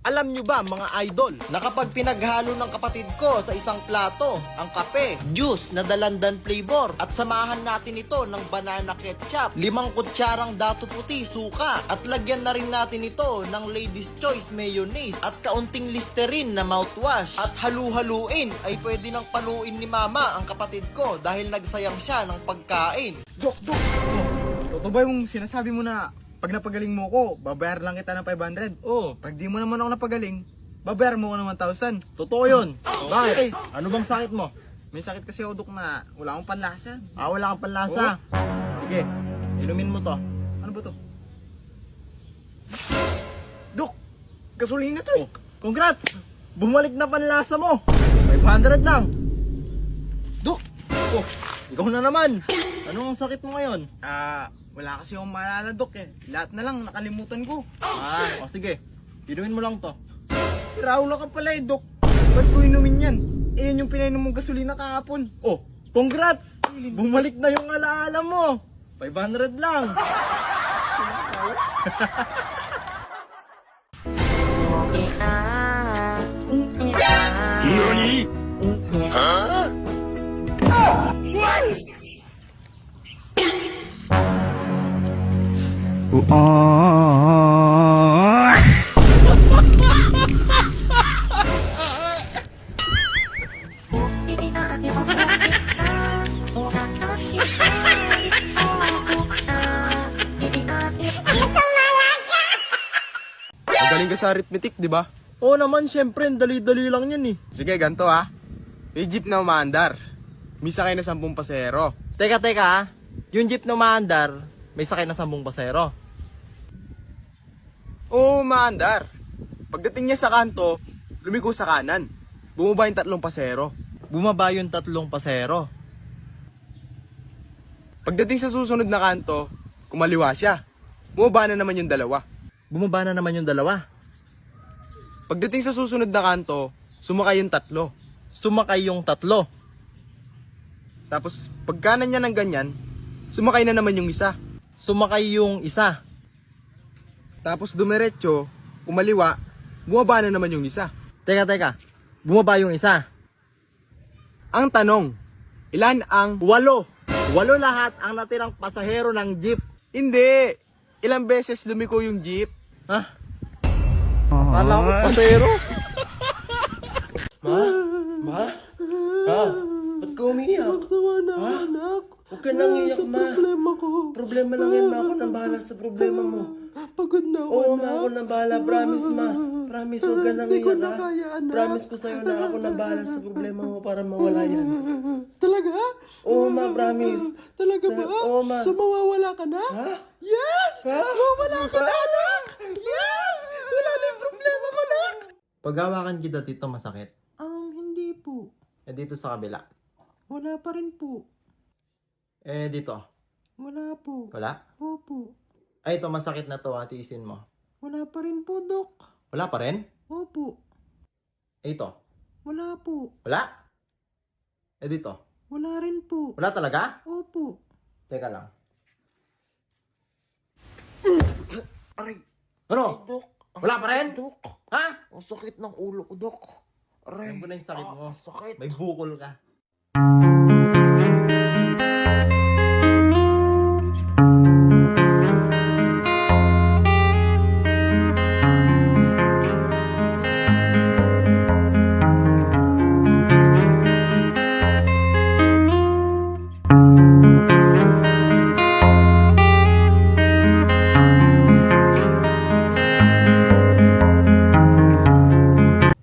Alam nyo ba mga idol, na kapag pinaghalo ng kapatid ko sa isang plato, ang kape, juice na dalandan flavor, at samahan natin ito ng banana ketchup, 5 kutsarang dato puti, suka, at lagyan na rin natin ito ng Ladies Choice mayonnaise, at kaunting Listerine na mouthwash, at halu-haluin, ay pwede nang paluin ni mama ang kapatid ko dahil nagsayang siya ng pagkain. Dok! Totoo ba yung sinasabi mo na pag napagaling mo ko, babayar lang kita ng 500? Oh, Pag di mo naman ako napagaling, babayar mo ko ng 1,000. totoo yun. Bakit? Ano bang sakit mo? May sakit kasi ako, Dok, na wala akong panlasa. Wala kang panlasa. Sige, inumin mo to. Ano ba to? Dok! Gasolina to eh! Congrats! Bumalik na panlasa mo. 500 lang. Dok! Oh, ikaw na naman. Anong sakit mo ngayon? Wala kasi akong maalala, Dok eh. Lahat na lang nakalimutan ko. O sige, inumin mo lang to. Si Raul ka pala eh, Dok. Ba't ko inumin yan? Eh, yun yung pinainom mong gasolina kahapon. Oh, congrats! Bumalik na yung alaala mo. 500 lang. Magaling ka sa arithmetic, di ba? Oo naman, syempre, dali-dali lang yan eh. Sige, ganito ha. May jeep na umaandar. May sakay na 10 pasahero. Teka ha. Yung jeep na umaandar, may sakay na 10 pasahero. Oo, umaandar. Pagdating niya sa kanto, lumiko sa kanan. Bumaba yung 3 pasahero. Bumaba yung 3 pasahero. Pagdating sa susunod na kanto, kumaliwa siya. Bumaba na naman yung 2. Bumaba na naman yung 2. Pagdating sa susunod na kanto, sumakay yung 3. Sumakay yung 3. Tapos, pagkanan niya ng ganyan, sumakay na naman yung isa. Sumakay yung isa. Tapos dumiretso, kumaliwa, bumaba na naman yung isa. Teka. Bumaba yung isa. Ang tanong, ilan ang 8 lahat ang natirang pasahero ng jeep. Hindi! Ilang beses lumiko yung jeep? Ha? Kala ko pasahero. Ma? Ha? Ba't ka umiiyak? Magsawa na ako, anak. Huwag ka nang iyak, Sa ma. problema ko. Problema lang yan, ma. Ako nang bahala sa problema mo. Pagod na ako, Oo, anak. ma. Ako nang bahala. Promise, ma. Promise, huwag ka nang Hindi ko iyak, na ha. kaya, anak. Promise ko sa'yo na ako nang bahala sa problema mo para mawala yan. Talaga? Oo, ma. Promise. Talaga ba? Oo, ma. So mawawala ka na? Ha? Yes! Ha? Mawawala ka na, anak! Yes! Wala na yung problema ko, anak! Paghawakan kita dito masakit. Hindi po. Dito sa kabila. Wala pa rin po. Dito. Wala po. Wala? Opo. Ito masakit na to, tiisin mo. Wala pa rin po, Dok. Wala pa rin? Opo. Ito. Wala po. Wala? Dito. Wala rin po. Wala talaga? Opo. Teka lang. Aray, Ano? Dok. Wala pa rin? Dok. Ha? Ang sakit ng ulo ko, Dok. Aray. Ayan mo na yung sakit mo. Ang sakit. May bukol ka.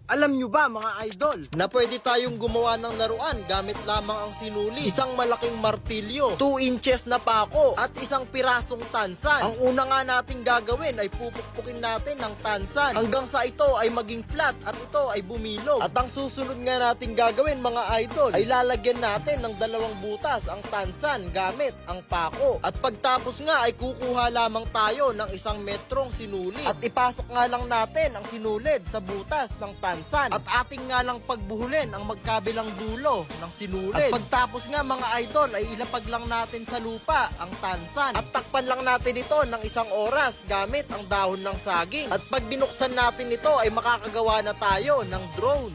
Alam nyo ba mga idol, na pwede tayong gumawa ng laruan gamit lamang ang sinuli, isang malaking martilyo, 2 inches na pako, at isang pirasong tansan. Ang una nga nating gagawin ay pupukpukin natin ng tansan hanggang sa ito ay maging flat at ito ay bumilog. At ang susunod nga nating gagawin mga idol ay lalagyan natin ng 2 butas ang tansan gamit ang pako. At pagtapos nga ay kukuha lamang tayo ng 1 metrong sinulid at ipasok nga lang natin ang sinulid sa butas ng tansan at ating nga lang pagbuhulin ang magkabilang dulo ng sinulid. At pagtapos nga mga idol ay ilapag lang natin sa lupa ang tansan. At takpan lang natin ito ng 1 oras gamit ang dahon ng saging. At pag binuksan natin ito ay makakagawa na tayo ng drone.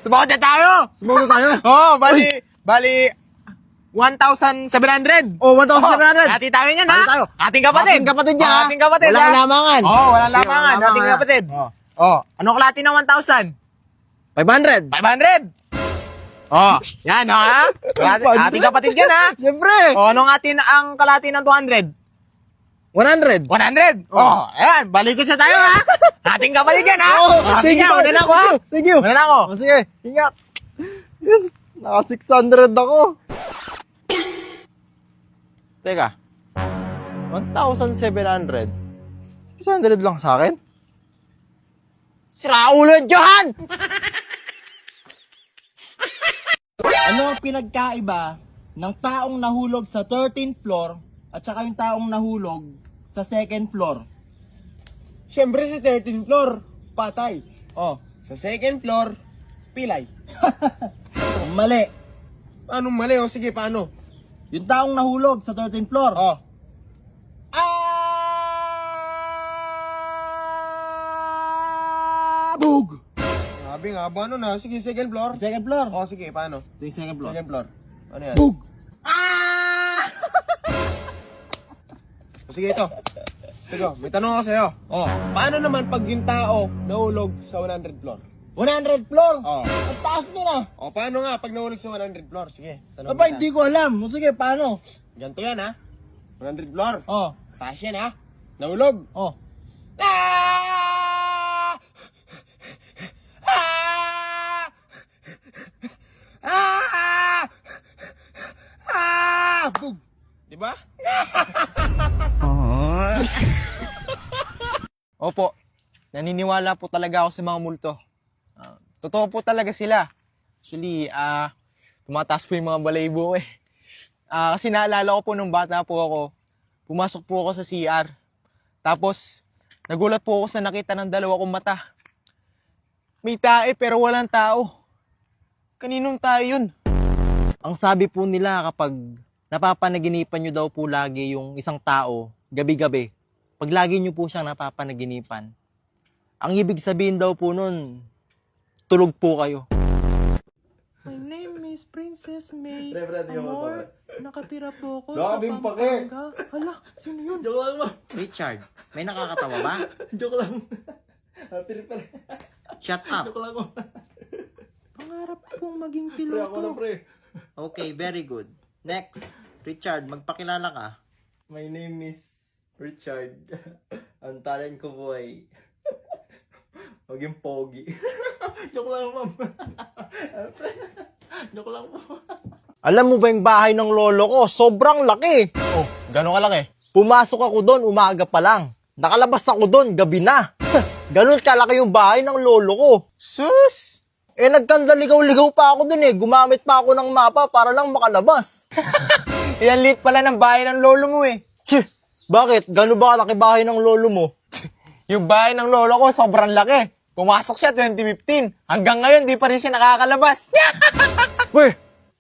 Sumakot na tayo! Sumunod tayo. Oo, bali, 1,700. Oh, 1,700. Hati tayo yan, ha? Hati tayo. Ating kapatid. Ating kapatid yan, ha? Ating kapatid, Walang ha? lamangan. Oo, walang Sige, lamangan. walang Ating lamangan. kapatid. Oh. Oh, anong kalati ng 1,000? 500. 500. Oh, yan, ha? Ating kapatid yan, ha? Siyempre. Oh, anong ang kalati ng 200? 100. 100. Oh, ayan, balikin sa tayo, ha? Ating kapatid yan, ha? Oh, sige, thank you, una na ako, ha? Thank you. Una na ako. Oh, sige. Ingat. Yes. Naka 600 ako. Teka. 1,700. 600 lang sa akin? Sira ulo dyan! Ano ang pinagkaiba ng taong nahulog sa 13th floor at saka yung taong nahulog sa 2nd floor? Siyempre sa 13th floor, patay. Oh, Sa 2nd floor, pilay. mali. Paano mali? O sige, paano? Yung taong nahulog sa 13th floor. Oh. Bug! Sabi nga ba ano na? Sige, 2nd floor. 2nd floor. O sige, paano? Ito yung 2nd floor. 2nd floor. Ano yan? Bug! O sige, ito. Sige, may tanong ako sa'yo. Oh. Paano naman pag yung tao nahulog sa 100 floor? 100 floor? Oh. Ang taas nyo na. O paano nga pag nahulog sa 100 floor? Sige, tanong Aba, kita. hindi ko alam. O sige, paano? Ganito yan, ha? 100 floor. Oh. Taas yan, ha? Nahulog. Oh. Ah! Ah! Ah! Ah! Bug! Diba? Opo, naniniwala po talaga ako sa mga multo. Totoo po talaga sila. Actually, tumataas po yung mga balahibo ko eh. Kasi naalala ko po nung bata po ako, pumasok po ako sa CR. Tapos, nagulat po ako sa nakita ng 2 kong mata. May tae pero walang tao. Kaninong tayo yun? Ang sabi po nila kapag napapanaginipan nyo daw po lagi yung isang tao, gabi-gabi, pag lagi nyo po siyang napapanaginipan, ang ibig sabihin daw po nun, tulog po kayo. My name is Princess May. Amor, nakatira po ako sa Pampanga. Hala, sino yun? Joke lang ma. Richard, may nakakatawa ba? Joke lang. Shut up. Joke lang. Pangarap kong maging Pre, ako na pre. Okay, very good. Next, Richard, magpakilala ka. My name is Richard. Ang talent ko po ay maging pogi. Joke lang, ma'am. Joke lang po. Alam mo ba yung bahay ng lolo ko? Sobrang laki. Oh, gano'ng kalaki? Pumasok ako doon, umaga pa lang. Nakalabas ako doon, gabi na. Ganun kalaki yung bahay ng lolo ko. Sus! Eh, nagkandaligaw-ligaw pa ako doon eh. Gumamit pa ako ng mapa para lang makalabas. Yan lit pala ng bahay ng lolo mo eh. Tch, bakit? Gano'n ba kalaki bahay ng lolo mo? Yung bahay ng lolo ko, sobrang laki. Pumasok siya 2015. Hanggang ngayon, di pa rin siya nakakalabas. Weh,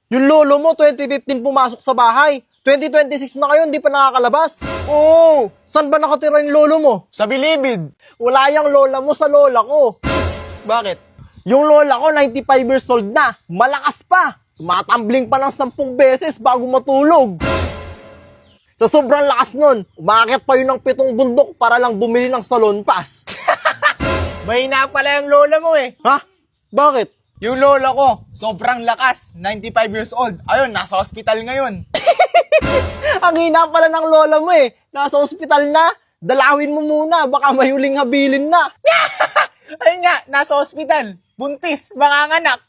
yung lolo mo 2015 pumasok sa bahay. 2026 na kayo, hindi pa nakakalabas. Oo! Saan ba nakatira yung lolo mo? Sa bilibid. Wala yung lola mo sa lola ko. Bakit? Yung lola ko, 95 years old na. Malakas pa. Tumatambling pa ng 10 beses bago matulog. Sa sobrang lakas nun, umakit pa yun ng 7 bundok para lang bumili ng salon pass. Mahina pala yung lola mo eh. Ha? Bakit? Yung lola ko, sobrang lakas. 95 years old. Ayun, nasa hospital ngayon. Ang hina pala ng lola mo eh. Nasa ospital na. Dalawin mo muna, baka may huling habilin na. Ayun nga, nasa hospital. Buntis, manganganak.